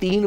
3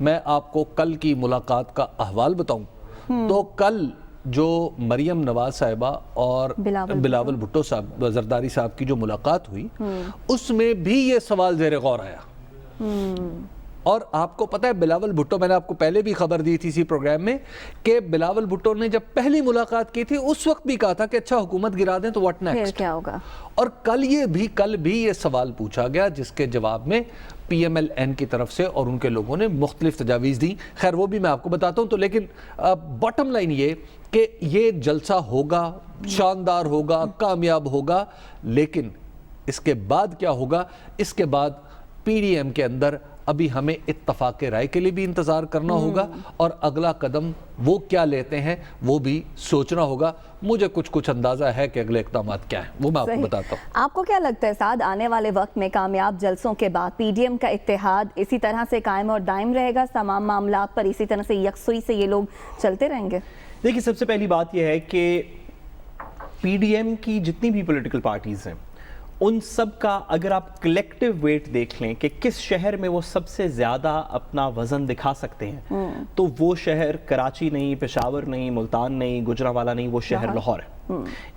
میں آپ کو کل کی ملاقات کا احوال بتاؤں تو کل جو مریم نواز صاحبہ اور بلاول بھٹو صاحب زرداری صاحب کی جو ملاقات ہوئی اس میں بھی یہ سوال زیر غور آیا. اور آپ کو پتہ ہے بلاول بھٹو، میں نے آپ کو پہلے بھی خبر دی تھی اسی پروگرام میں کہ بلاول بھٹو نے جب پہلی ملاقات کی تھی اس وقت بھی کہا تھا کہ اچھا حکومت گرا دیں تو واٹ نیکسٹ، کیا ہوگا. اور کل بھی یہ سوال پوچھا گیا جس کے جواب میں پی ایم ایل این کی طرف سے اور ان کے لوگوں نے مختلف تجاویز دی. خیر وہ بھی میں آپ کو بتاتا ہوں. تو لیکن باٹم لائن یہ کہ یہ جلسہ ہوگا، شاندار ہوگا، کامیاب ہوگا، لیکن اس کے بعد کیا ہوگا؟ اس کے بعد پی ڈی ایم کے اندر ابھی ہمیں اتفاق رائے کے لیے بھی انتظار کرنا ہوگا اور اگلا قدم وہ کیا لیتے ہیں وہ بھی سوچنا ہوگا. مجھے کچھ اندازہ ہے کہ اگلے اقدامات کیا ہیں، وہ میں آپ کو بتاتا ہوں. آپ کو کیا لگتا ہے سعد، آنے والے وقت میں کامیاب جلسوں کے بعد پی ڈی ایم کا اتحاد اسی طرح سے قائم اور دائم رہے گا؟ تمام معاملات پر اسی طرح سے یکسوئی سے یہ لوگ چلتے رہیں گے؟ دیکھیے سب سے پہلی بات یہ ہے کہ پی ڈی ایم کی جتنی بھی پولیٹیکل پارٹیز ہیں ان سب کا اگر آپ کلیکٹیو ویٹ دیکھ لیں کہ کس شہر میں وہ سب سے زیادہ اپنا وزن دکھا سکتے ہیں تو وہ شہر کراچی نہیں، پشاور نہیں، ملتان نہیں، گجرانوالہ نہیں، وہ شہر لاہور ہے.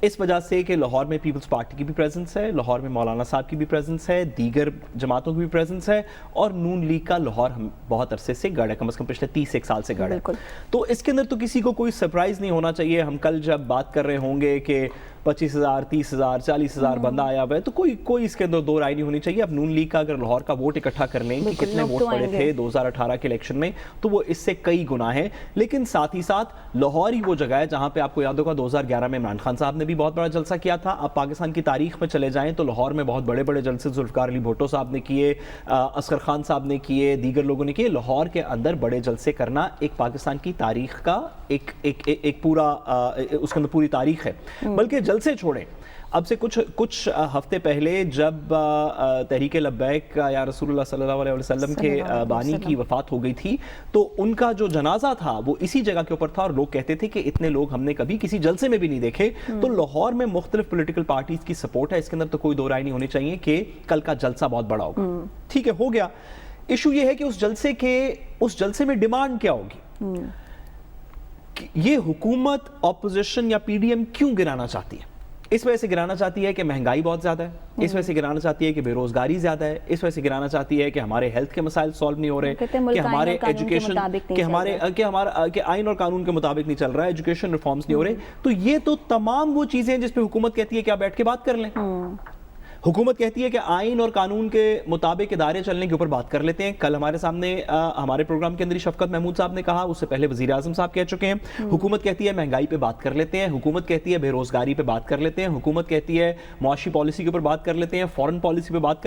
اس وجہ سے کہ لاہور میں پیپلز پارٹی کی بھی پریزنس ہے، لاہور میں مولانا صاحب کی بھی پریزنس ہے، دیگر جماعتوں کی بھی پریزنس ہے اور نون لیگ کا لاہور بہت عرصے سے گڑھ ہے، کم از کم پچھلے 30 سال سے گڑھ ہے. تو اس کے اندر تو کسی کو کوئی سرپرائز نہیں ہونا چاہیے. ہم کل جب بات کر رہے ہوں گے کہ 25,000 30,000 40,000 بندہ آیا ہوا ہے تو کوئی اس کے اندر دو رائے نہیں ہونی چاہیے. اب نون لیگ کا اگر لاہور کا ووٹ اکٹھا کر لیں کہ کتنے ووٹ پڑے تھے 2018 کے الیکشن میں تو وہ اس سے کئی گنا ہے. لیکن ساتھ ہی ساتھ لاہور ہی وہ جگہ ہے جہاں پہ آپ کو یاد ہوگا 2011 میں عمران خان صاحب نے بھی بہت بڑا جلسہ کیا تھا. آپ پاکستان کی تاریخ میں چلے جائیں تو لاہور میں بہت بڑے بڑے جلسے ذوالفقار علی بھٹو صاحب نے کیے، اصغر خان صاحب نے کیے، دیگر لوگوں نے کیے. لاہور کے اندر بڑے جلسے کرنا ایک پاکستان کی تاریخ کا ایک پورا اس کے اندر پوری تاریخ ہے. بلکہ جلسے چھوڑیں، اب سے کچھ ہفتے پہلے جب تحریک لبیک یا رسول اللہ صلی اللہ علیہ وسلم کے بانی کی وفات ہو گئی تھی تو ان کا جو جنازہ تھا وہ اسی جگہ کے اوپر تھا اور لوگ کہتے تھے کہ اتنے لوگ ہم نے کبھی کسی جلسے میں بھی نہیں دیکھے. تو لاہور میں مختلف پولیٹیکل پارٹیز کی سپورٹ ہے، اس کے اندر تو کوئی دو رائے نہیں ہونی چاہیے کہ کل کا جلسہ بہت بڑا ہوگا. ٹھیک ہے، ہو گیا. ایشو یہ ہے کہ اس جلسے میں ڈیمانڈ کیا ہوگی. یہ حکومت اپوزیشن یا پی ڈی ایم کیوں گرانا چاہتی ہے؟ اس وجہ سے گرانا چاہتی ہے کہ مہنگائی بہت زیادہ ہے، اس وجہ سے گرانا چاہتی ہے کہ بے روزگاری زیادہ ہے، اس وجہ سے گرانا چاہتی ہے کہ ہمارے ہیلتھ کے مسائل سالو نہیں ہو رہے، کہ ہمارے ایجوکیشن کہ آئین اور قانون کے مطابق نہیں چل رہا ہے، ایجوکیشن ریفارمز نہیں ہو رہے. تو یہ تو تمام وہ چیزیں جس پہ حکومت کہتی ہے کہ آپ بیٹھ کے بات کر لیں. حکومت کہتی ہے کہ آئین اور قانون کے مطابق ادارے چلنے کے اوپر بات کر لیتے ہیں. کل ہمارے سامنے ہمارے پروگرام کے اندر شفقت محمود صاحب نے کہا، اس سے پہلے وزیر اعظم صاحب کہہ چکے ہیں. حکومت کہتی ہے مہنگائی پہ بات کر لیتے ہیں، حکومت کہتی ہے بے روزگاری پہ بات کر لیتے ہیں، حکومت کہتی ہے معاشی پالیسی کے اوپر بات کر لیتے ہیں، فورن پالیسی پہ بات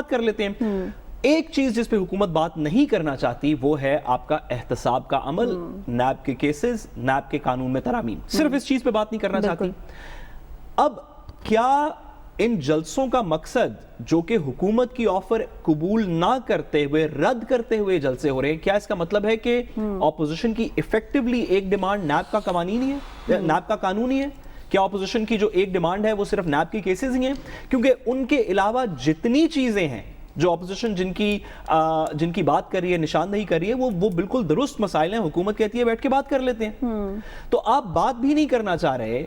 کر لیتے ہیں. ایک چیز جس پہ حکومت بات نہیں کرنا چاہتی وہ ہے آپ کا احتساب کا عمل، نیب کے کیسز، نیب کے قانون میں ترامیم. صرف اس چیز پہ بات نہیں کرنا چاہتی. اب کیا ان جلسوں کا مقصد جو کہ حکومت کی آفر قبول نہ کرتے ہوئے رد کرتے ہوئے جلسے ہو رہے ہیں، کیا اس کا مطلب ہے کہ اپوزیشن کی ایفیکٹولی ایک ڈیمانڈ نیب کا قوانین ہی ہے، نیب کا قانون ہی ہے؟ کیا اپوزیشن کی جو ایک ڈیمانڈ ہے وہ صرف نیب کی کیسز ہی ہیں؟ کیونکہ ان کے علاوہ جتنی چیزیں ہیں جو اپوزیشن جن کی بات کر رہی ہے، نشاندہی کر رہی ہے، وہ بالکل درست مسائل ہیں. حکومت کہتی ہے بیٹھ کے بات کر لیتے ہیں. تو آپ بات بھی نہیں کرنا چاہ رہے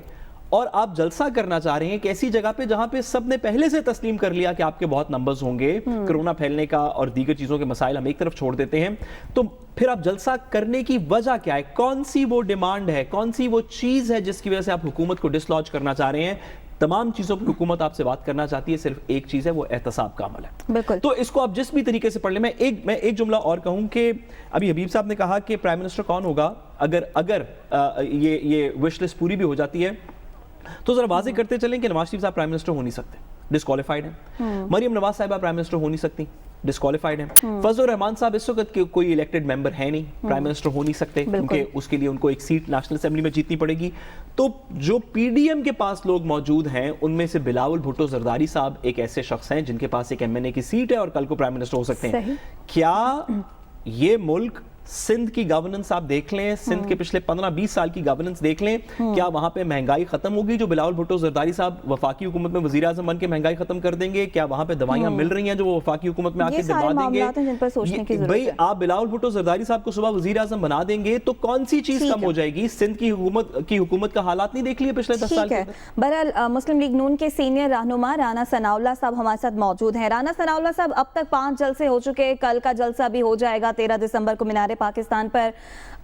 اور آپ جلسہ کرنا چاہ رہے ہیں کہ ایسی جگہ پہ جہاں پہ سب نے پہلے سے تسلیم کر لیا کہ آپ کے بہت نمبرز ہوں گے، کرونا پھیلنے کا اور دیگر چیزوں کے مسائل ہم ایک طرف چھوڑ دیتے ہیں. تو پھر آپ جلسہ کرنے کی وجہ کیا ہے؟ کون سی وہ ڈیمانڈ ہے، کون سی وہ چیز ہے جس کی وجہ سے آپ حکومت کو ڈسلوج کرنا چاہ رہے ہیں؟ تمام چیزوں پر حکومت آپ سے بات کرنا چاہتی ہے، صرف ایک چیز ہے، وہ احتساب کا عمل ہے. بالکل. تو اس کو آپ جس بھی طریقے سے پڑھ لیں. میں ایک جملہ اور کہوں کہ ابھی حبیب صاحب نے کہا کہ پرائم منسٹر کون ہوگا اگر یہ وش لسٹ پوری بھی ہو جاتی ہے تو ذرا واضح کرتے چلیں کہ نواز شریف صاحب پرائم منسٹر ہو نہیں سکتے، ڈسکوالیفائڈ ہیں. مریم نواز صاحبہ پرائم منسٹر ہو نہیں سکتی، ڈسکوالیفائڈ ہیں. فضل الرحمان صاحب اس وقت کوئی الیکٹڈ ممبر ہے نہیں، پرائم منسٹر ہو نہیں سکتے کیونکہ اس کے لیے ان کو ایک سیٹ نیشنل اسمبلی میں جیتنی پڑے گی. تو جو پی ڈی ایم کے پاس لوگ موجود ہیں ان میں سے بلاول بھٹو زرداری صاحب ایک ایسے شخص ہیں جن کے پاس ایک ایم این اے کی سیٹ ہے اور کل کو پرائم منسٹر ہو سکتے ہیں. کیا یہ ملک سندھ کی گورننس آپ دیکھ لیں، سندھ کے پچھلے 15-20 سال کی گورننس دیکھ لیں، کیا وہاں پہ مہنگائی ختم ہوگی؟ جو بلاول بھٹو زرداری صاحب وفاقی حکومت میں وزیر اعظم بن کے مہنگائی ختم کر دیں گے؟ کیا وہاں پہ دوائیاں مل رہی ہیں جو وہ وفاقی حکومت میں آ کے دلوا دیں گے؟ بھائی آپ بلاول بھٹو زرداری صاحب کو صبح وزیر اعظم بنا دیں گے تو کون سی چیز کم ہو جائے گی؟ سندھ کی حکومت کا حالات نہیں دیکھ لیے پچھلے 10 سال کے؟ بہرحال مسلم لیگ نون کے سینئر رہنما رانا ثناء اللہ صاحب ہمارے ساتھ موجود ہیں۔ رانا ثناء اللہ صاحب، اب تک 5 جلسے ہو چکے، کل کا جلسہ بھی ہو جائے گا 13 دسمبر کو مینار پاکستان پر۔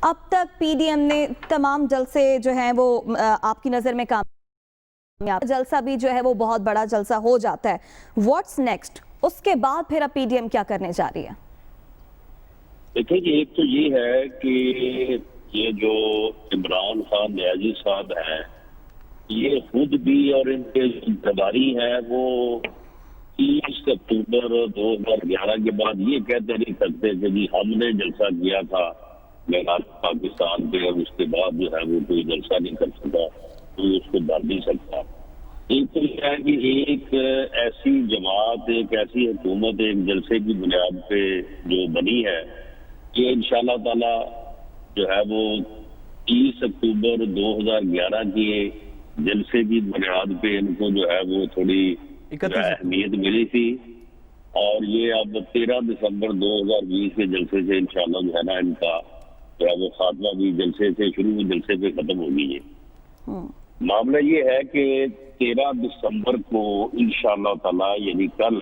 اب تک پی ڈی ایم نے تمام جلسے جو ہیں وہ آپ کی نظر میں کامیاب، جلسہ بھی جو ہے وہ بہت بڑا جلسہ ہو جاتا ہے، واٹس نیکسٹ؟ اس کے بعد پھر اب پی ڈی ایم کیا کرنے جا رہی ہے؟ دیکھیں جی، ایک تو یہ ہے کہ یہ جو عمران خان نیازی صاحب ہیں، یہ خود بھی اور ان کے اقتداری ہیں وہ 30 اکتوبر 2011 کے بعد یہ کہتے نہیں سکتے کہ جی ہم نے جلسہ کیا تھا مینار پاکستان پہ اور اس کے بعد جو ہے وہ کوئی جلسہ نہیں کر سکا، کوئی اس کو بھر نہیں سکتا۔ ایک تو یہ ہے کہ ایک ایسی جماعت، ایک ایسی حکومت ایک جلسے کی بنیاد پہ جو بنی ہے، یہ انشاءاللہ تعالی جو ہے وہ 30 اکتوبر 2011 کے جلسے کی بنیاد پہ ان کو جو ہے وہ تھوڑی اہمیت ملی تھی، اور یہ اب 13 دسمبر 2020 کے جلسے سے انشاءاللہ جو ہے نا ان کا جو ہے وہ خاتمہ بھی جلسے سے شروع ہوئی جلسے پہ ختم ہوگی۔ یہ معاملہ یہ ہے کہ 13 دسمبر کو انشاءاللہ تعالی یعنی کل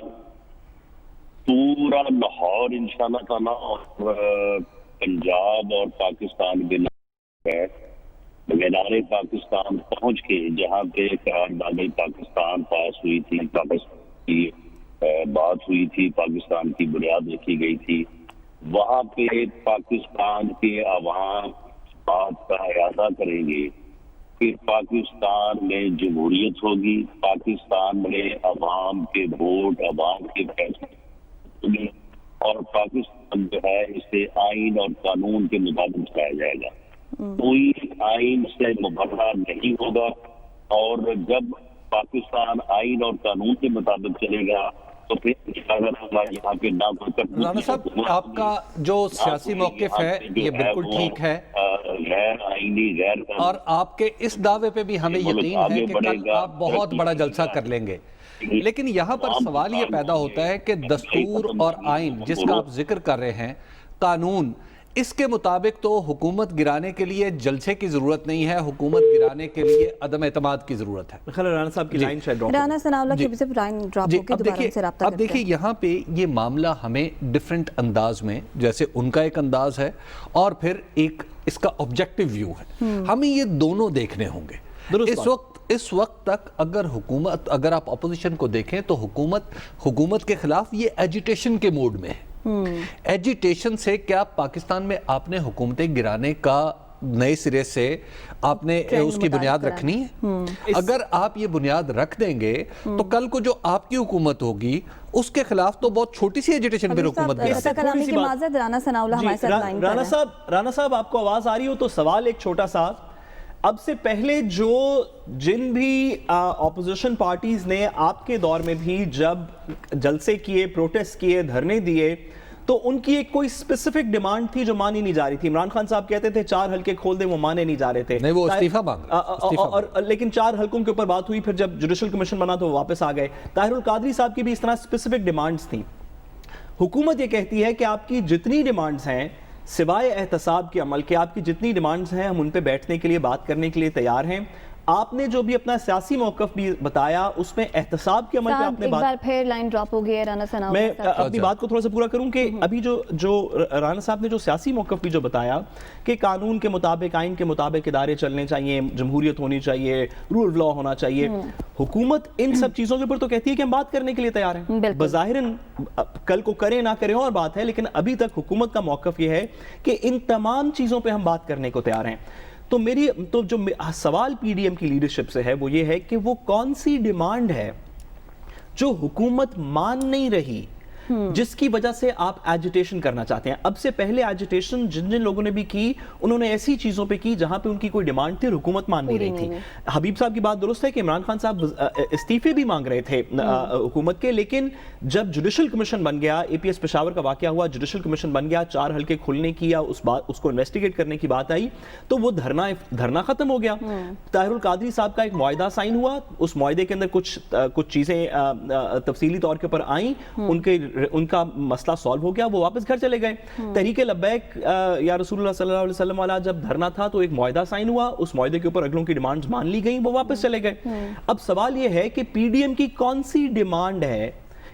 پورا لاہور انشاءاللہ تعالی اور پنجاب اور پاکستان کے مینار پاکستان پہنچ کے جہاں پہ قرارداد پاکستان پاس ہوئی تھی، پاکستان کی بات ہوئی تھی، پاکستان کی بنیاد رکھی گئی تھی، وہاں پہ پاکستان کے عوام بات کا اعادہ کریں گے، پھر پاکستان میں جمہوریت ہوگی، پاکستان میں عوام کے ووٹ، عوام کے فیصلے، اور پاکستان جو ہے اسے آئین اور قانون کے مطابق چلایا جائے گا، کوئی آئین سے مبرہ نہیں ہوگا، اور جب پاکستان آئین اور قانون کے مطابق چلے گا تو پھر یہاں پہ نہ کوئی رانا صاحب آپ کا جو سیاسی موقف ہے یہ بالکل ٹھیک ہے، غیر آئینی غیر، اور آپ کے اس دعوے پہ بھی ہمیں یقین ہے کہ کل آپ بہت بڑا جلسہ کر لیں گے، لیکن یہاں پر سوال یہ پیدا ہوتا ہے کہ دستور اور آئین جس کا آپ ذکر کر رہے ہیں، قانون، اس کے مطابق تو حکومت گرانے کے لیے جلسے کی ضرورت نہیں ہے، حکومت گرانے کے لیے عدم اعتماد کی ضرورت ہے۔ رانا صاحب کی لائن شاید ڈراپ، رانا ثناء اللہ کی صرف لائن ڈراپ ہو کے دوبارہ ان سے رابطہ کرتے ہیں۔ اب دیکھیں یہاں پہ یہ معاملہ ہمیں ڈیفرنٹ انداز میں، جیسے ان کا ایک انداز ہے اور پھر ایک اس کا آبجیکٹیو ویو ہے، ہمیں یہ دونوں دیکھنے ہوں گے۔ اس وقت تک اگر آپ اپوزیشن کو دیکھیں تو حکومت کے خلاف یہ ایجیٹیشن کے موڈ میں ہے۔ ایجیٹیشن سے کیا پاکستان میں آپ نے حکومتیں گرانے کا نئے سرے سے آپ نے اس کی بنیاد رکھنی ہے؟ اگر آپ یہ بنیاد رکھ دیں گے تو کل کو جو آپ کی حکومت ہوگی اس کے خلاف تو بہت چھوٹی سی ایجیٹیشن پہ حکومت رانا صاحب آپ کو آواز آ رہی ہو تو سوال ایک چھوٹا سا، اب سے پہلے جن بھی اپوزیشن پارٹیز نے آپ کے دور میں بھی جب جلسے کیے، پروٹیسٹ کیے، دھرنے دیے، تو ان کی ایک کوئی اسپیسیفک ڈیمانڈ تھی جو مانی نہیں جا رہی تھی؟ عمران خان صاحب کہتے تھے 4 حلقے کھول دیں، وہ مانے نہیں جا رہے تھے، نہیں وہ استعفیٰ مانگ، لیکن 4 حلقوں کے اوپر بات ہوئی، پھر جب جوڈیشل کمیشن بنا تو وہ واپس آ گئے۔ طاہر القادری صاحب کی بھی اس طرح اسپیسیفک ڈیمانڈز تھیں۔ حکومت یہ کہتی ہے کہ آپ کی جتنی ڈیمانڈز ہیں سوائے احتساب کے عمل کے، آپ کی جتنی ڈیمانڈز ہیں ہم ان پہ بیٹھنے کے لیے، بات کرنے کے لیے تیار ہیں۔ آپ نے جو بھی اپنا سیاسی موقف بھی بتایا اس میں احتساب کے عمل پہ آپ نے بات، ایک بار پھر لائن ڈراپ ہو گئی ہے رانا ثناء اللہ صاحب۔ میں اپنی بات کو تھوڑا سا پورا کروں کہ ابھی جو رانا صاحب نے جو سیاسی موقف بھی جو بتایا کہ قانون کے مطابق، آئین کے مطابق ادارے چلنے چاہیے، جمہوریت ہونی چاہیے، رول آف لا ہونا چاہیے، حکومت ان سب چیزوں کے اوپر تو کہتی ہے کہ ہم بات کرنے کے لیے تیار ہیں، بظاہراً کل کو کریں نہ کریں اور بات ہے، لیکن ابھی تک حکومت کا موقف یہ ہے کہ ان تمام چیزوں پہ ہم بات کرنے کو تیار ہیں۔ تو جو سوال پی ڈی ایم کی لیڈرشپ سے ہے وہ یہ ہے کہ وہ کون سی ڈیمانڈ ہے جو حکومت مان نہیں رہی جس کی وجہ سے آپ ایجیٹیشن کرنا چاہتے ہیں. اب سے پہلے ایجیٹیشن جن جن لوگوں نے بھی کی انہوں نے ایسی چیزوں پہ کی جہاں پہ ان کی کوئی ڈیمانڈ تھی, حکومت مان نہیں رہی تھی. حبیب صاحب کی بات درست ہے کہ عمران خان صاحب استعفے بھی مانگ رہے تھے حکومت کے, لیکن جب جوڈیشل کمیشن بن گیا, اے پی ایس پشاور کا واقعہ ہوا, جوڈیشل کمیشن بن گیا, 4 حلقے کھلنے کی یا اس کو انویسٹیگیٹ کرنے کی بات آئی, تو وہ دھرنا ختم ہو گیا. طاہر القادری صاحب کا ایک معاہدہ سائن ہوا, اس معاہدے کے اندر کچھ چیزیں تفصیلی طور کے اوپر آئیں, ان کا مسئلہ سالو ہو گیا, وہ واپس گھر چلے گئے. تحریک لبیک یا رسول اللہ صلی اللہ علیہ وسلم والا جب دھرنا تھا تو ایک معاہدہ سائن ہوا, اس معاہدے کے اوپر اگلوں کی ڈیمانڈز مان لی گئیں, وہ واپس چلے گئے. اب سوال یہ ہے کہ پی ڈی ایم کی کون سی ڈیمانڈ ہے؟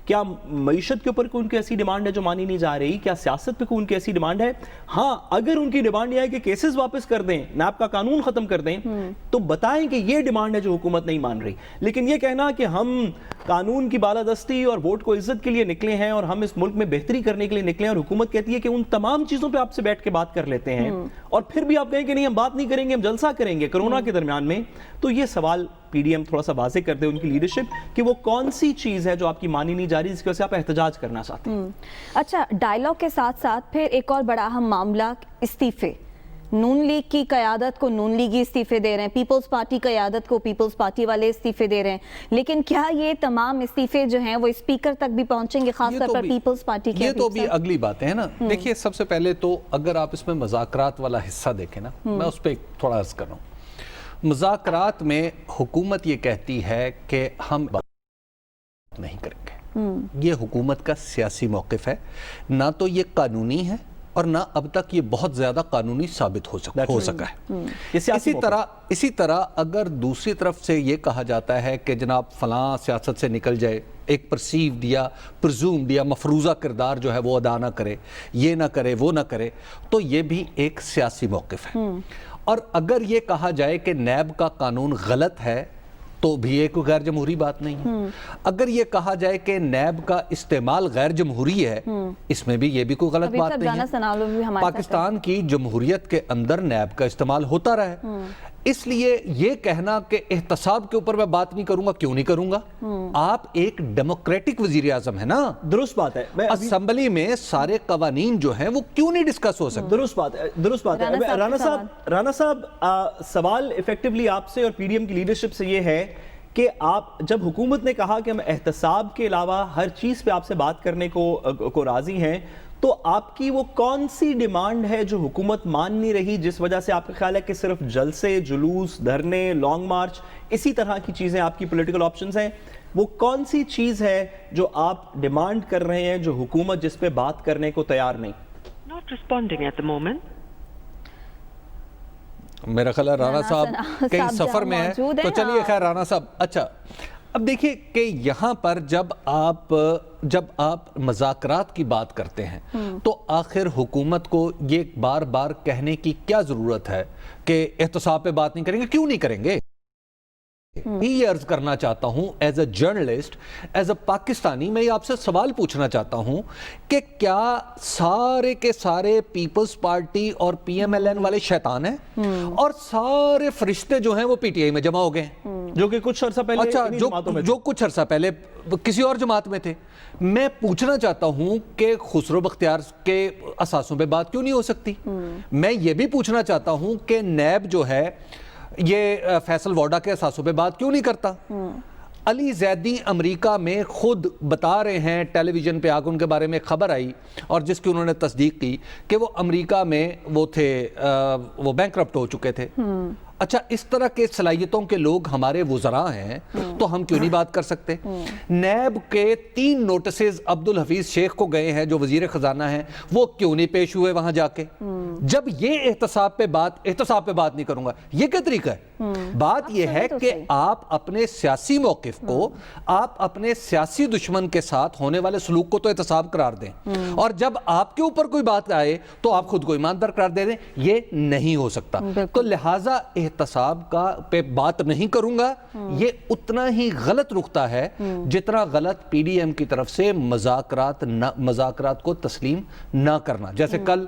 کیا معیشت کے اوپر کوئی ان کی ایسی ڈیمانڈ ہے جو مانی نہیں جا رہی؟ کیا سیاست پہ کوئی ان کی ایسی ڈیمانڈ ہے؟ ہاں, اگر ان کی ڈیمانڈ یہ ہے کہ کیسز واپس کر دیں, نیب کا قانون ختم کر دیں, تو بتائیں کہ یہ ڈیمانڈ ہے جو حکومت نہیں مان رہی. لیکن یہ کہنا کہ ہم قانون کی بالادستی اور ووٹ کو عزت کے لیے نکلے ہیں اور ہم اس ملک میں بہتری کرنے کے لیے نکلے ہیں, اور حکومت کہتی ہے کہ ان تمام چیزوں پہ آپ سے بیٹھ کے بات کر لیتے ہیں, اور پھر بھی آپ کہیں کہ نہیں ہم بات نہیں کریں گے, ہم جلسہ کریں گے کرونا کے درمیان میں, تو یہ سوال پی ڈی ایم تھوڑا سا واضح کر دے ان کی لیڈرشپ کہ وہ کون سی چیز ہے جو آپ کی مانی نہیں جا رہی جس کی وجہ سے آپ احتجاج کرنا چاہتے ہیں. اچھا, ڈائیلاگ کے ساتھ ساتھ پھر ایک اور بڑا اہم معاملہ استعفے. نون لیگ کی قیادت کو نون لیگی استعفے دے رہے ہیں, پیپلز پارٹی قیادت کو پیپلز پارٹی والے استعفے دے رہے ہیں, لیکن کیا یہ تمام استعفے جو ہیں وہ اسپیکر تک بھی پہنچیں گے, خاص طور پر پیپلز پارٹی کے؟ یہ تو بھی اگلی باتیں ہیں نا. دیکھیے, سب سے پہلے تو اگر آپ اس میں مذاکرات والا حصہ دیکھیں نا, میں اس پہ تھوڑا عرض کر رہا ہوں. مذاکرات میں حکومت یہ کہتی ہے کہ ہم بات نہیں کریں گے. یہ حکومت کا سیاسی موقف ہے, نہ تو یہ قانونی ہے اور نہ اب تک یہ بہت زیادہ قانونی ثابت ہو سکا ہے. اسی طرح اگر دوسری طرف سے یہ کہا جاتا ہے کہ جناب فلاں سیاست سے نکل جائے, ایک پرسیوڈ یا پرزومڈ یا مفروضہ کردار جو ہے وہ ادا نہ کرے, یہ نہ کرے, وہ نہ کرے, تو یہ بھی ایک سیاسی موقف ہے. اور اگر یہ کہا جائے کہ نیب کا قانون غلط ہے تو بھی ایک غیر جمہوری بات نہیں ہے. اگر یہ کہا جائے کہ نیب کا استعمال غیر جمہوری ہے, اس میں بھی یہ بھی کوئی غلط بات نہیں ہے. پاکستان کی جمہوریت کے اندر نیب کا استعمال ہوتا رہا ہے. اس لیے یہ کہنا کہ احتساب کے اوپر میں بات نہیں کروں گا, کیوں نہیں کروں گا؟ آپ ایک ڈیموکریٹک وزیر اعظم ہے نا. درست بات ہے. اسمبلی میں سارے قوانین جو ہیں وہ کیوں نہیں ڈسکس ہو سکتے؟ درست بات ہے. رانا صاحب, سوال ایفیکٹولی آپ سے اور پی ڈی ایم کی لیڈرشپ سے یہ ہے کہ آپ جب حکومت نے کہا کہ ہم احتساب کے علاوہ ہر چیز پہ آپ سے بات کرنے کو راضی ہیں, تو آپ کی وہ کون سی ڈیمانڈ ہے جو حکومت مان نہیں رہی, جس وجہ سے آپ کا خیال ہے کہ صرف جلسے, جلوس, دھرنے, لانگ مارچ, اسی طرح کی چیزیں آپ کی پولیٹیکل آپشنز ہیں؟ وہ کون سی چیز ہے جو آپ ڈیمانڈ کر رہے ہیں جو حکومت جس پہ بات کرنے کو تیار نہیں؟ Not responding at the moment. میرا خیال ہے رانا صاحب کئی سفر میں ہیں, تو چلیے خیر رانا صاحب. اچھا, اب دیکھیے کہ یہاں پر جب آپ مذاکرات کی بات کرتے ہیں تو آخر حکومت کو یہ بار بار کہنے کی کیا ضرورت ہے کہ احتساب پہ بات نہیں کریں گے؟ کیوں نہیں کریں گے؟ یہ عرض کرنا چاہتا ہوں as a journalist, as a Pakistani, میں آپ سے سوال پوچھنا چاہتا ہوں کہ کیا سارے کے سارے پیپلز پارٹی اور پی ایم ایل این والے شیطان ہیں اور سارے فرشتے جو ہیں وہ پی ٹی آئی میں جمع ہو گئے جو کہ کچھ عرصہ پہلے جو کچھ عرصہ پہلے کسی اور جماعت میں تھے؟ میں پوچھنا چاہتا ہوں کہ خسرو بختیار کے اثاثوں پہ بات کیوں نہیں ہو سکتی؟ میں یہ بھی پوچھنا چاہتا ہوں کہ نیب جو ہے یہ فیصل ووڈا کے اثاثوں پہ بات کیوں نہیں کرتا؟ علی زیدی امریکہ میں خود بتا رہے ہیں, ٹیلی ویژن پہ آگے ان کے بارے میں خبر آئی اور جس کی انہوں نے تصدیق کی کہ وہ امریکہ میں وہ تھے, وہ بینکرپٹ ہو چکے تھے. اچھا, اس طرح کے صلاحیتوں کے لوگ ہمارے وزراء ہیں تو ہم کیوں نہیں بات کر سکتے؟ نیب کے 3 نوٹسز عبدالحفیظ شیخ کو گئے ہیں جو وزیر خزانہ ہیں, وہ کیوں نہیں پیش ہوئے وہاں جا کے؟ جب یہ احتساب پہ بات نہیں کروں گا, یہ کیا طریقہ ہے؟ بات یہ ہے کہ آپ اپنے سیاسی موقف کو, آپ اپنے سیاسی دشمن کے ساتھ ہونے والے سلوک کو تو احتساب قرار دیں, اور جب آپ کے اوپر کوئی بات آئے تو آپ خود کو ایماندار قرار دے دیں. یہ نہیں ہو سکتا. تو لہٰذا احتساب کا پہ بات نہیں کروں گا, یہ اتنا ہی غلط نقطہ ہے جتنا غلط پی ڈی ایم کی طرف سے مذاکرات کو تسلیم نہ کرنا. جیسے کل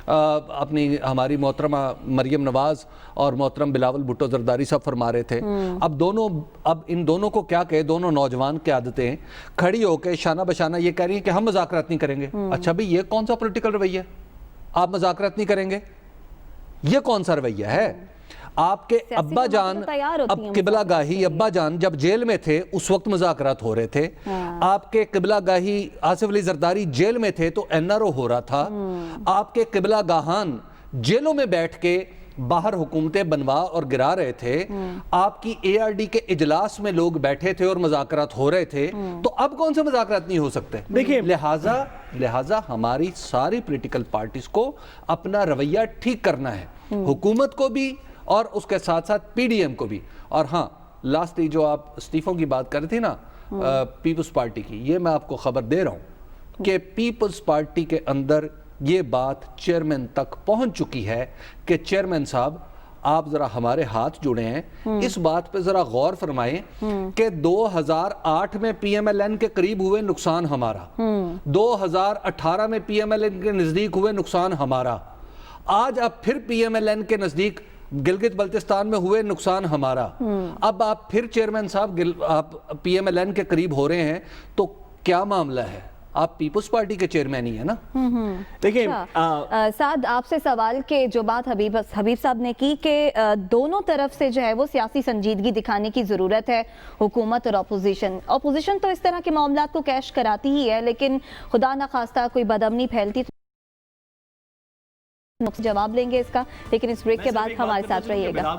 اپنی ہماری محترمہ مریم نواز اور محترم بلاول بھٹو زرداری صاحب فرما رہے تھے. اب ان دونوں کو کیا کہے, دونوں نوجوان قیادتیں کھڑی ہو کے شانہ بشانہ یہ کہہ رہی ہیں کہ ہم مذاکرات نہیں کریں گے. اچھا بھی یہ کون سا پولیٹیکل رویہ ہے؟ آپ مذاکرات نہیں کریں گے, یہ کون سا رویہ ہے؟ آپ کے ابا جان, اب قبلہ گاہی ابا جان جب جیل میں تھے اس وقت مذاکرات ہو رہے تھے. آپ کے قبلہ گاہی آصف علی زرداری جیل میں تھے تو این آر او ہو رہا تھا. آپ کے قبلہ گاہان جیلوں میں بیٹھ کے باہر حکومتیں بنوا اور گرا رہے تھے. آپ کی اے آر ڈی کے اجلاس میں لوگ بیٹھے تھے اور مذاکرات ہو رہے تھے. تو اب کون سے مذاکرات نہیں ہو سکتے؟ دیکھیں, لہٰذا ہماری ساری پولیٹیکل پارٹیز کو اپنا رویہ ٹھیک کرنا ہے, حکومت کو بھی اور اس کے ساتھ ساتھ پی ڈی ایم کو بھی. اور ہاں, لاسٹلی جو آپ استعفوں کی بات کر رہے تھے نا پیپلز پارٹی کی, یہ میں آپ کو خبر دے رہا ہوں کہ پیپلز پارٹی کے اندر یہ بات چیئرمین تک پہنچ چکی ہے کہ چیئرمین صاحب آپ ذرا ہمارے ہاتھ جڑے ہیں, اس بات پہ ذرا غور فرمائیں کہ 2008 میں پی ایم ایل این کے قریب ہوئے نقصان ہمارا, 2018 میں پی ایم ایل این کے نزدیک ہوئے نقصان ہمارا, آج اب پھر پی ایم ایل این کے نزدیک گلگت بلتستان میں ہوئے نقصان ہمارا. اب آپ پھر چیئرمین صاحب آپ پی ایم ایل این کے قریب ہو رہے ہیں, تو کیا معاملہ ہے؟ آپ پیپلز پارٹی کے چیئرمین ہی ہیں نا. دیکھیں سعد, آپ سے سوال کہ جو بات حبیب صاحب نے کی کہ دونوں طرف سے جو ہے وہ سیاسی سنجیدگی دکھانے کی ضرورت ہے, حکومت اور اپوزیشن تو اس طرح کے معاملات کو کیش کراتی ہی ہے, لیکن خدا نخواستہ کوئی بدامنی پھیلتی جواب لیں گے اس کا, لیکن اس بریک کے بعد ہمارے ساتھ رہیے گا.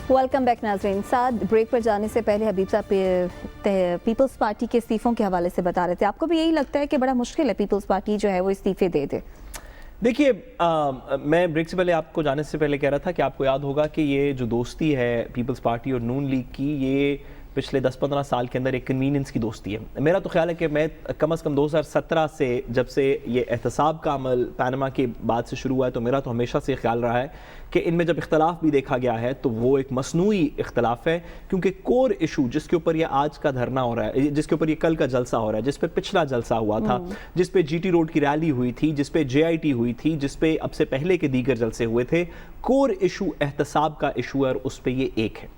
ویلکم بیک ناظرین. ساتھ بریک پر جانے سے پہلے حبیب صاحب پیپلز پارٹی کے استعفوں کے حوالے سے بتا رہے تھے, آپ کو بھی یہی لگتا ہے کہ بڑا مشکل ہے پیپلز پارٹی جو ہے وہ استعفے دے دے؟ دیکھیے, میں بریک سے پہلے آپ کو جانے سے پہلے کہہ رہا تھا کہ آپ کو یاد ہوگا کہ یہ جو دوستی ہے پیپلز پارٹی اور نون لیگ کی, یہ پچھلے 10-15 سال کے اندر ایک کنویننس کی دوستی ہے. میرا تو خیال ہے کہ میں کم از کم 2017 سے جب سے یہ احتساب کا عمل پینما کے بعد سے شروع ہوا ہے, تو میرا تو ہمیشہ سے خیال رہا ہے کہ ان میں جب اختلاف بھی دیکھا گیا ہے تو وہ ایک مصنوعی اختلاف ہے, کیونکہ کور ایشو جس کے اوپر یہ آج کا دھرنا ہو رہا ہے, جس کے اوپر یہ کل کا جلسہ ہو رہا ہے, جس پہ پچھلا جلسہ ہوا تھا, جس پہ جی ٹی روڈ کی ریلی ہوئی تھی, جس پہ جے آئی ٹی ہوئی تھی, جس پہ اب سے پہلے کے دیگر جلسے ہوئے تھے, کور ایشو احتساب کا ایشو ہے اور اس پہ یہ ایک ہے.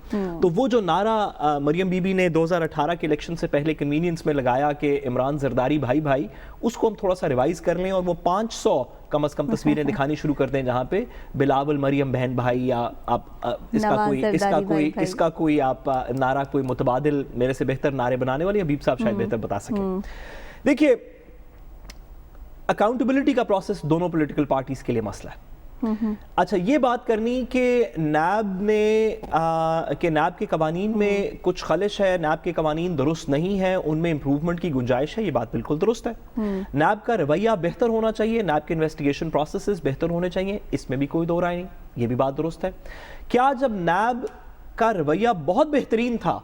تو وہ جو نعرہ مریم بی بی نے 2018 کے الیکشن سے پہلے کنوینئنس میں لگایا کہ عمران زرداری بھائی بھائی, اس کو ہم تھوڑا سا ریوائز کر لیں اور وہ 500 کم از کم تصویریں دکھانی شروع کر دیں جہاں پہ بلاول مریم بہن بھائی یا آپ اس کا کوئی آپ نعرہ کوئی متبادل میرے سے بہتر نعرے بنانے والے حبیب صاحب شاید بہتر بتا سکیں. دیکھیے, اکاؤنٹیبلٹی کا پروسیس دونوں پولیٹیکل پارٹیز کے لیے مسئلہ ہے. اچھا, یہ بات کرنی کہ نیب کے قوانین میں کچھ خلش ہے, نیب کے قوانین درست نہیں ہے, ان میں امپروومنٹ کی گنجائش ہے, یہ بات بالکل درست ہے. نیب کا رویہ بہتر ہونا چاہیے, نیب کے انویسٹیگیشن پروسیسز بہتر ہونے چاہیے, اس میں بھی کوئی دو رائے نہیں, یہ بھی بات درست ہے. کیا جب نیب کا رویہ بہت بہترین تھا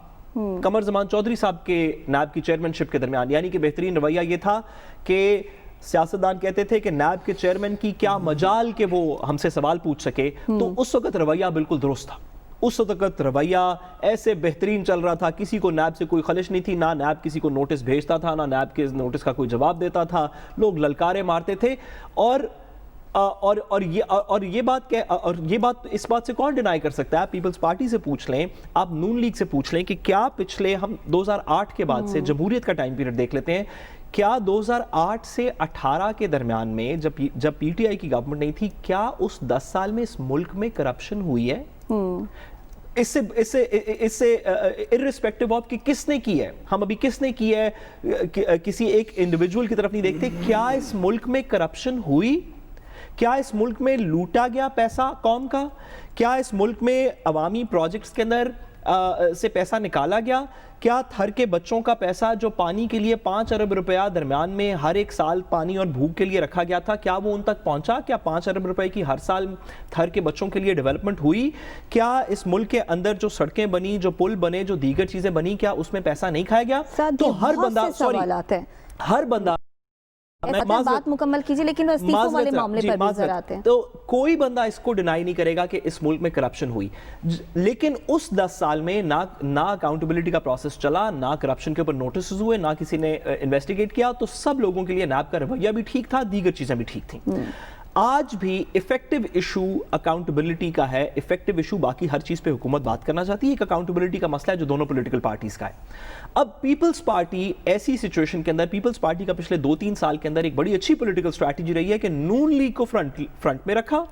قمر زمان چودھری صاحب کے نیب کی چیئرمین شپ کے درمیان, یعنی کہ بہترین رویہ یہ تھا کہ سیاستدان کہتے تھے کہ نیب کے چیئرمین کی کیا مجال کہ وہ ہم سے سوال پوچھ سکے, تو اس وقت رویہ بالکل درست تھا. اس وقت رویہ ایسے بہترین چل رہا تھا, کسی کو نیب سے کوئی خلش نہیں تھی, نہ نیب کسی کو نوٹس بھیجتا تھا, نہ نیب کے نوٹس کا کوئی جواب دیتا تھا, لوگ للکارے مارتے تھے. اور یہ بات اس بات سے کون ڈینائی کر سکتا ہے؟ آپ پیپلز پارٹی سے پوچھ لیں, آپ نون لیگ سے پوچھ لیں کہ کیا پچھلے ہم 2008 کے بعد سے جمہوریت کا ٹائم پیریڈ دیکھ لیتے ہیں, کیا 2008 سے 18 کے درمیان میں جب پی ٹی آئی کی گورنمنٹ نہیں تھی, کیا اس 10 سال میں اس ملک میں کرپشن ہوئی ہے؟ اس سے irrespective of کہ کس نے کی ہے, ہم ابھی کس نے کی ہے, کسی ایک انڈیویجول کی طرف نہیں دیکھتے, کیا اس ملک میں کرپشن ہوئی؟ کیا اس ملک میں لوٹا گیا پیسہ قوم کا؟ کیا اس ملک میں عوامی پروجیکٹس کے اندر سے پیسہ نکالا گیا؟ کیا تھر کے بچوں کا پیسہ جو پانی کے لیے 5 ارب روپیہ درمیان میں ہر ایک سال پانی اور بھوک کے لیے رکھا گیا تھا, کیا وہ ان تک پہنچا؟ کیا 5 ارب روپے کی ہر سال تھر کے بچوں کے لیے ڈیولپمنٹ ہوئی؟ کیا اس ملک کے اندر جو سڑکیں بنی, جو پل بنے, جو دیگر چیزیں بنی, کیا اس میں پیسہ نہیں کھایا گیا؟ تو ہر بندہ بات مکمل کیجیے، لیکن وہ استعفوں والے معاملے پر بھی نظر آتے ہیں. تو کوئی بندہ اس کو ڈینائی نہیں کرے گا کہ اس ملک میں کرپشن ہوئی، لیکن اس 10 سال میں نہ اکاؤنٹیبلٹی کا پروسیس چلا، نہ کرپشن کے اوپر نوٹسز ہوئے، نہ کسی نے انویسٹیگیٹ کیا. تو سب لوگوں کے لیے نیب کا رویہ بھی ٹھیک تھا، دیگر چیزیں بھی ٹھیک تھیں. آج بھی افیکٹو ایشو اکاؤنٹیبلٹی کا ہے، افیکٹو ایشو باقی ہر چیز پہ حکومت بات کرنا چاہتی ہے. ایک اکاؤنٹیبلٹی کا مسئلہ ہے جو دونوں پولیٹیکل پارٹیز کا ہے. اب پیپلز پارٹی ایسی سچویشن کے اندر، پیپلز پارٹی کا پچھلے 2-3 سال کے اندر ایک بڑی اچھی پولیٹیکل اسٹریٹجی رہی ہے کہ نون لیگ کو فرنٹ میں رکھا،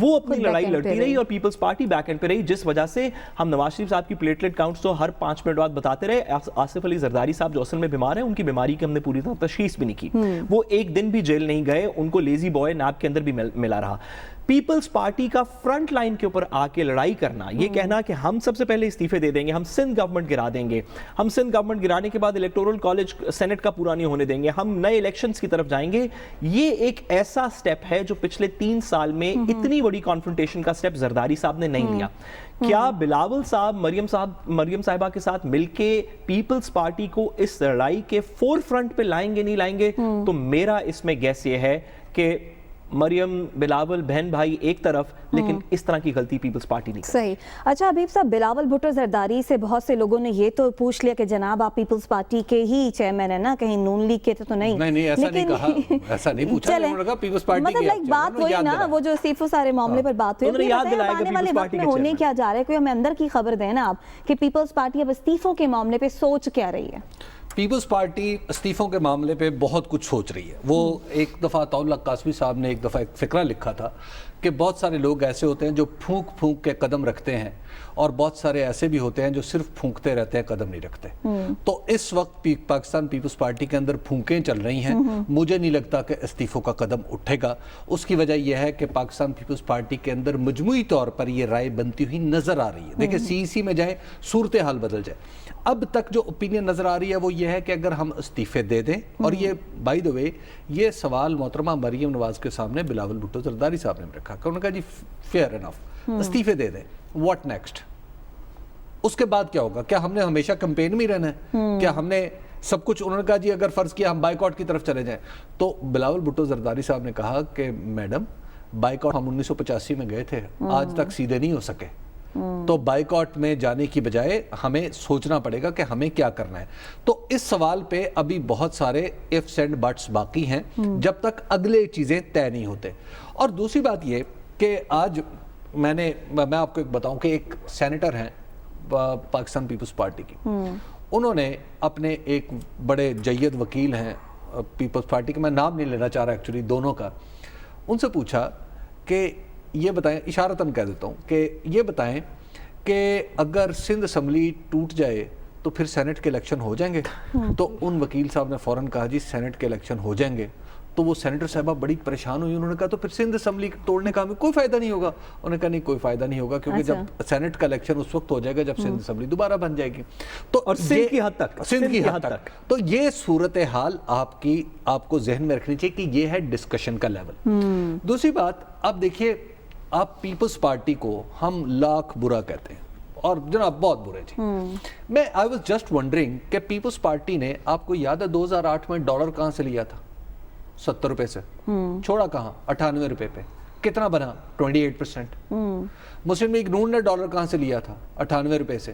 وہ اپنی لڑائی لڑتی رہی اور پیپلز پارٹی بیک اینڈ پہ رہی، جس وجہ سے ہم نواز شریف صاحب کی پلیٹلیٹ کاؤنٹس تو ہر 5 منٹ بعد بتاتے رہے. آصف علی زرداری صاحب جو اصل میں بیمار ہیں، ان کی بیماری کی ہم نے پوری طرح تشخیص بھی نہیں کی، وہ ایک دن بھی جیل نہیں گئے، ان کو لیزی بوائے نیب کے اندر بھی ملا رہا. پیپلز پارٹی کا فرنٹ لائن کے اوپر آ کے لڑائی کرنا، یہ کہنا کہ ہم سب سے پہلے استعفے دے دیں گے، ہم سندھ گورنمنٹ گرا دیں گے، ہم سندھ گورنمنٹ گرانے کے بعد الیکٹورل کالج سینٹ کا پورا نہیں ہونے دیں گے، ہم نئے الیکشنز کی طرف جائیں گے، یہ ایک ایسا سٹیپ ہے جو پچھلے 3 سال میں اتنی بڑی کانفرنٹیشن کا سٹیپ زرداری صاحب نے نہیں لیا. کیا بلاول صاحب مریم صاحبہ کے ساتھ مل کے پیپلز پارٹی کو اس لڑائی کے فور فرنٹ پہ لائیں گے نہیں لائیں گے؟ تو میرا اس میں گیس یہ ہے کہ مریم بلاول بہن بھائی ایک طرف، لیکن اس طرح کی غلطی پیپلز پارٹی نہیں. صحیح. اچھا حبیب صاحب، بلاول بھٹو زرداری سے بہت سے لوگوں نے یہ تو پوچھ لیا کہ جناب آپ پیپلز پارٹی کے ہی چیئرمین ہیں نا، کہیں نون لیگ کے تو نہیں؟ نہیں ایسا نہیں کہا، ایسا نہیں پوچھا، انہوں نے کہا پیپلز پارٹی کے. مطلب بات ہوئی نا، وہ جو استعفوں سارے معاملے پر بات ہوئی، آنے والے وقت میں ہونے کیا جا رہا ہے؟ کوئی ہمیں اندر کی خبر دیں نا آپ کہ پیپلز پارٹی اب استعفوں کے معاملے پہ سوچ کیا رہی ہے؟ پیپلز پارٹی استعفوں کے معاملے پہ بہت کچھ سوچ رہی ہے. وہ ایک دفعہ عطاء اللہ قاسمی صاحب نے ایک دفعہ ایک فقرہ لکھا تھا کہ بہت سارے لوگ ایسے ہوتے ہیں جو پھونک کے قدم رکھتے ہیں، اور بہت سارے ایسے بھی ہوتے ہیں جو صرف پھونکتے رہتے ہیں، قدم نہیں رکھتے. تو اس وقت پاکستان پیپلز پارٹی کے اندر پھونکیں چل رہی ہیں. مجھے نہیں لگتا کہ استعفوں کا قدم اٹھے گا. اس کی وجہ یہ ہے کہ پاکستان پیپلز پارٹی کے اندر مجموعی طور پر یہ رائے بنتی ہوئی نظر آ رہی ہے. دیکھیں CEC میں جائیں، صورتحال بدل جائے. اب تک جو اوپینین نظر آ رہی ہے وہ یہ ہے کہ اگر ہم استعفے دے دیں، اور یہ بائی دا وے یہ سوال محترمہ مریم نواز کے سامنے بلاول بھٹو زرداری صاحب نے رکھا کہ انہوں نے کہا جی فیئر انف، استعفے دے دیں، واٹ نیکسٹ؟ اس کے بعد کیا ہوگا؟ کیا ہم نے ہمیشہ کمپین میں رہنا ہے؟ کیا ہم نے سب کچھ؟ انہوں نے کہا جی اگر فرض کیا ہم بائیکاٹ کی طرف چلے جائیں. تو بلاول بھٹو زرداری صاحب نے کہا کہ میڈم بائیکاٹ ہم 1985 میں گئے تھے، آج تک سیدھے نہیں ہو سکے. تو بائیکاٹ میں جانے کی بجائے ہمیں سوچنا پڑے گا کہ ہمیں کیا کرنا ہے. تو اس سوال پہ ابھی بہت سارے ifs and buts باقی ہیں جب تک اگلے چیزیں طے نہیں ہوتے. اور دوسری بات یہ کہ آج میں آپ کو ایک بتاؤں کہ ایک سینیٹر ہیں پاکستان پیپلز پارٹی کی، انہوں نے اپنے ایک بڑے جید وکیل ہیں پیپلز پارٹی کے، میں نام نہیں لینا چاہ رہا ایکچولی دونوں کا، ان سے پوچھا کہ یہ بتائیں، اشارتاً کہہ دیتا ہوں کہ یہ بتائیں کہ اگر سندھ اسمبلی ٹوٹ جائے تو پھر سینٹ کے الیکشن ہو جائیں گے؟ تو ان وکیل صاحب نے فوراً کہا جی سینٹ کے الیکشن ہو جائیں گے. تو وہ سینیٹر صاحبہ بڑی پریشان ہوئی، انہوں نے کہا تو پھر سندھ اسمبلی توڑنے کا ہمیں کوئی فائدہ نہیں ہوگا. انہوں نے کہا نہیں کوئی فائدہ نہیں ہوگا، کیونکہ جب سینٹ کا الیکشن اس وقت ہو جائے گا جب سندھ اسمبلی دوبارہ بن جائے گی. تو اور سندھ کی حد تک تو یہ صورتحال آپ کو ذہن میں رکھنی چاہیے کہ یہ ہے ڈسکشن کا لیول. دوسری بات، اب دیکھیے آپ پیپلز پارٹی کو ہم لاکھ برا کہتے ہیں، اور جناب بہت برے جی. میں I was just wondering کہ پیپلز پارٹی نے، آپ کو یاد ہے 2008 میں ڈالر کہاں سے لیا تھا؟ 70 روپے سے. چھوڑا کہاں؟ 98 روپے پہ. کتنا بنا؟ 28%. مسلم لیگ نون نے ڈالر کہاں سے لیا تھا؟ 98 روپے سے.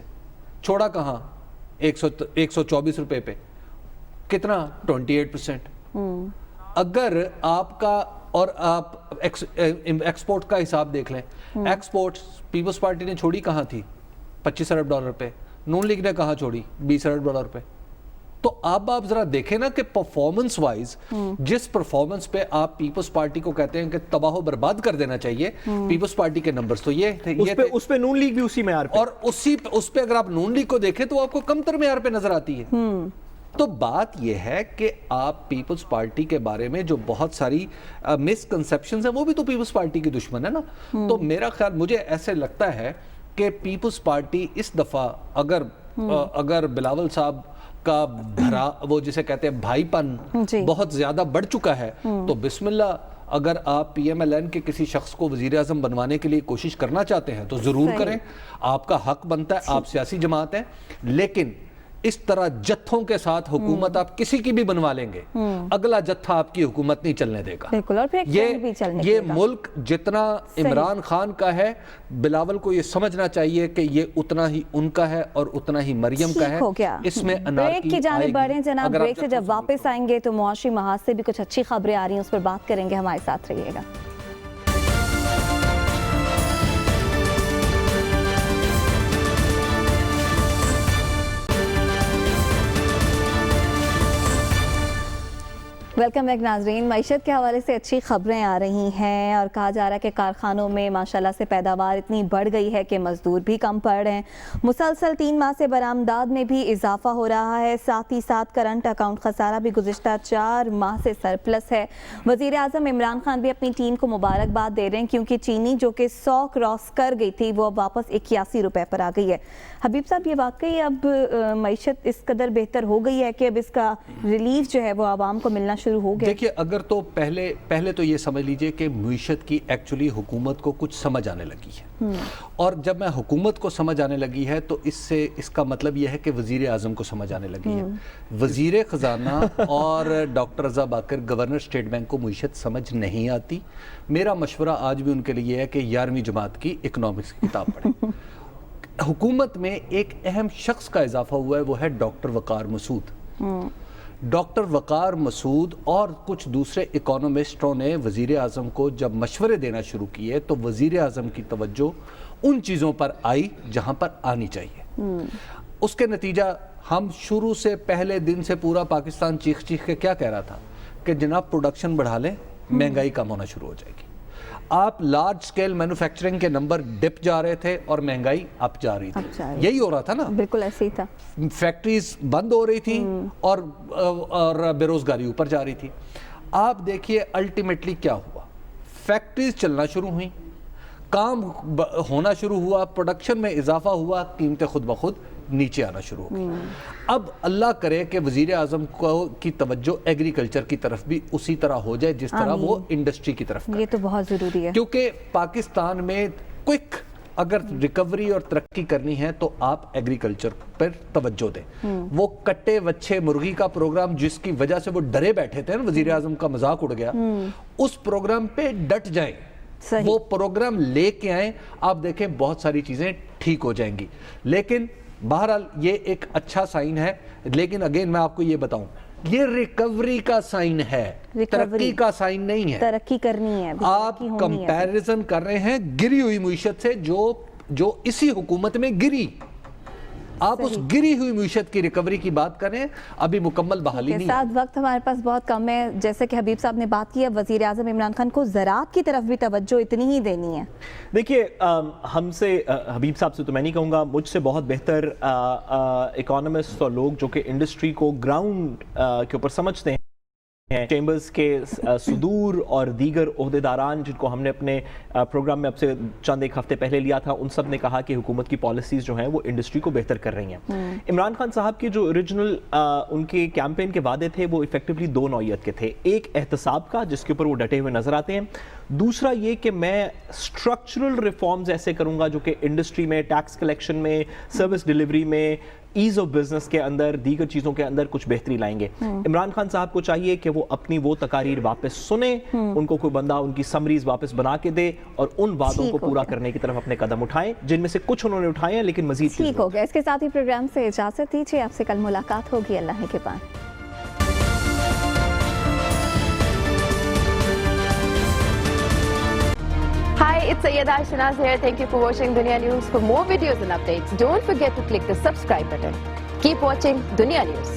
چھوڑا کہاں؟ 124 روپے پہ. کتنا؟ 28%. اگر آپ کا، اور آپ ایکسپورٹ کا حساب دیکھ لیں، ایکسپورٹ پیپلز پارٹی نے چھوڑی کہاں تھی؟ 25 ارب ڈالر پہ. نون لیگ نے کہاں چھوڑی؟ 20 ارب ڈالر پہ. تو اب آپ ذرا دیکھیں نا کہ پرفارمنس وائز جس پرفارمنس پہ آپ پیپلز پارٹی کو کہتے ہیں کہ تباہ و برباد کر دینا چاہیے، پیپلز پارٹی کے نمبرز تو یہ تھے. اس پہ نون لیگ بھی اسی معیار پہ، اور اس پہ اگر آپ نون لیگ کو دیکھیں تو آپ کو کم تر معیار پہ نظر آتی ہے. تو بات یہ ہے کہ آپ پیپلز پارٹی کے بارے میں جو بہت ساری مس کنسیپشنز ہیں، وہ بھی تو پیپلز پارٹی کی دشمن ہے نا. تو میرا خیال، مجھے ایسے لگتا ہے کہ پیپلز پارٹی اس دفعہ اگر بلاول صاحب کا وہ جسے کہتے ہیں بھائی پن بہت زیادہ بڑھ چکا ہے، تو بسم اللہ، اگر آپ PMLN کے کسی شخص کو وزیر اعظم بنوانے کے لیے کوشش کرنا چاہتے ہیں تو ضرور کریں، آپ کا حق بنتا ہے، آپ سیاسی جماعت ہیں. لیکن اس طرح جتھوں کے ساتھ حکومت آپ کسی کی بھی بنوا لیں گے، اگلا جتھا آپ کی حکومت نہیں چلنے دے گا. بالکل، اور پھر ایک ٹرینڈ بھی چلنے یہ ملک جتنا عمران خان کا ہے، بلاول کو یہ سمجھنا چاہیے کہ یہ اتنا ہی ان کا ہے اور اتنا ہی مریم کا ہے. اس میں بریک کی جانب بڑھیں جناب. بریک سے جب واپس آئیں گے تو معاشی محاذ سے بھی کچھ اچھی خبریں آ رہی ہیں، اس پر بات کریں گے. ہمارے ساتھ رہیے گا. ویلکم بیک ناظرین. معیشت کے حوالے سے اچھی خبریں آ رہی ہیں اور کہا جا رہا ہے کہ کارخانوں میں ماشاءاللہ سے پیداوار اتنی بڑھ گئی ہے کہ مزدور بھی کم پڑ رہے ہیں. مسلسل 3 ماہ سے برآمدات میں بھی اضافہ ہو رہا ہے. ساتھ ہی ساتھ کرنٹ اکاؤنٹ خسارہ بھی گزشتہ 4 ماہ سے سرپلس ہے. وزیر اعظم عمران خان بھی اپنی ٹیم کو مبارکباد دے رہے ہیں کیونکہ چینی جو کہ 100 کراس کر گئی تھی وہ اب واپس 81 روپے پر آ گئی ہے. حبیب صاحب، یہ واقعی اب معیشت اس قدر بہتر ہو گئی ہے کہ اب اس کا ریلیف جو ہے وہ عوام کو ملنا شروع ہو گیا؟ دیکھیے، اگر تو پہلے تو یہ سمجھ لیجئے کہ معیشت کی ایکچولی حکومت کو کچھ سمجھ آنے لگی ہے، اور جب میں حکومت کو سمجھ آنے لگی ہے تو اس کا مطلب یہ ہے کہ وزیر اعظم کو سمجھ آنے لگی ہے. وزیر خزانہ اور ڈاکٹر رضا باقر گورنر اسٹیٹ بینک کو معیشت سمجھ نہیں آتی. میرا مشورہ آج بھی ان کے لیے ہے کہ 11ویں جماعت کی اکنامکس کی کتاب پڑھیں. حکومت میں ایک اہم شخص کا اضافہ ہوا ہے، وہ ہے ڈاکٹر وقار مسعود. ڈاکٹر وقار مسعود اور کچھ دوسرے اکانومسٹوں نے وزیر اعظم کو جب مشورے دینا شروع کیے تو وزیر اعظم کی توجہ ان چیزوں پر آئی جہاں پر آنی چاہیے. اس کے نتیجہ ہم شروع سے پہلے دن سے پورا پاکستان چیخ کے کیا کہہ رہا تھا کہ جناب پروڈکشن بڑھا لیں، مہنگائی کم ہونا شروع ہو جائے گی. آپ لارج سکیل مینوفیکچرنگ کے نمبر ڈپ جا رہے تھے اور مہنگائی اپ جا رہی تھی. یہی ہو رہا تھا نا، بالکل ایسے ہی تھا. فیکٹریز بند ہو رہی تھی اور بے روزگاری اوپر جا رہی تھی. آپ دیکھیے الٹیمیٹلی کیا ہوا. فیکٹریز چلنا شروع ہوئیں، کام ہونا شروع ہوا، پروڈکشن میں اضافہ ہوا، قیمتیں خود بخود نیچے آنا شروع ہو گئی. اب اللہ کرے کہ وزیر اعظم کی توجہ ایگریکلچر کی طرف بھی اسی طرح ہو جائے جس طرح وہ انڈسٹری کی طرف. یہ تو بہت ضروری ہے کیونکہ پاکستان میں کوئک اگر ریکوری اور ترقی کرنی ہے تو آپ ایگریکلچر پر توجہ دیں. وہ کٹے وچھے مرغی کا پروگرام جس کی وجہ سے وہ ڈرے بیٹھے تھے، وزیر اعظم کا مذاق اڑ گیا، اس پروگرام پہ ڈٹ جائیں. وہ پروگرام لے کے آئیں، آپ دیکھیں بہت ساری چیزیں ٹھیک ہو جائیں گی. لیکن بہرحال یہ ایک اچھا سائن ہے. لیکن اگین میں آپ کو یہ بتاؤں، یہ ریکوری کا سائن ہے، ترقی کا سائن نہیں ہے. ترقی کرنی ہے. آپ کمپیریزن کر رہے ہیں گری ہوئی معیشت سے جو اسی حکومت میں گری. آپ اس گری ہوئی معیشت کی ریکوری کی بات کریں، ابھی مکمل بحالی نہیں ہے. ساتھ وقت ہمارے پاس بہت کم ہے. جیسے کہ حبیب صاحب نے بات کی ہے، وزیر اعظم عمران خان کو زراعت کی طرف بھی توجہ اتنی ہی دینی ہے. دیکھیے، ہم سے حبیب صاحب سے تو میں نہیں کہوں گا، مجھ سے بہت بہتر اکانومسٹ اور لوگ جو کہ انڈسٹری کو گراؤنڈ کے اوپر سمجھتے ہیں، چیمبرز کے صدور اور دیگر عہدیداران جن کو ہم نے اپنے پروگرام میں اب سے چند ایک ہفتے پہلے لیا تھا، ان سب نے کہا کہ حکومت کی پالیسیز جو ہیں وہ انڈسٹری کو بہتر کر رہی ہیں. عمران خان صاحب کے جو اوریجنل ان کے کیمپین کے وعدے تھے وہ ایفیکٹولی 2 نوعیت کے تھے. ایک احتساب کا جس کے اوپر وہ ڈٹے ہوئے نظر آتے ہیں. دوسرا یہ کہ میں اسٹرکچرل ریفارمز ایسے کروں گا جو کہ انڈسٹری میں، ٹیکس کلیکشن میں، سروس ڈیلیوری میں، ایز آف بزنس کے اندر، دیگر چیزوں کے اندر کچھ بہتری لائیں گے. عمران خان صاحب کو چاہیے کہ وہ اپنی وہ تقاریر واپس سنیں، ان کو کوئی بندہ ان کی سمریز واپس بنا کے دے اور ان وعدوں کو پورا کرنے کی طرف اپنے قدم اٹھائیں، جن میں سے کچھ انہوں نے اٹھائے ہیں لیکن مزید ٹھیک ہو گیا. اس کے ساتھ ہی پروگرام سے اجازت دیجیے. آپ سے کل ملاقات ہوگی. اللہ کے پاس. Hi, it's Sayyeda Shanaz here. Thank you for watching Dunia News. For more videos and updates, don't forget to click the subscribe button. Keep watching Dunia News.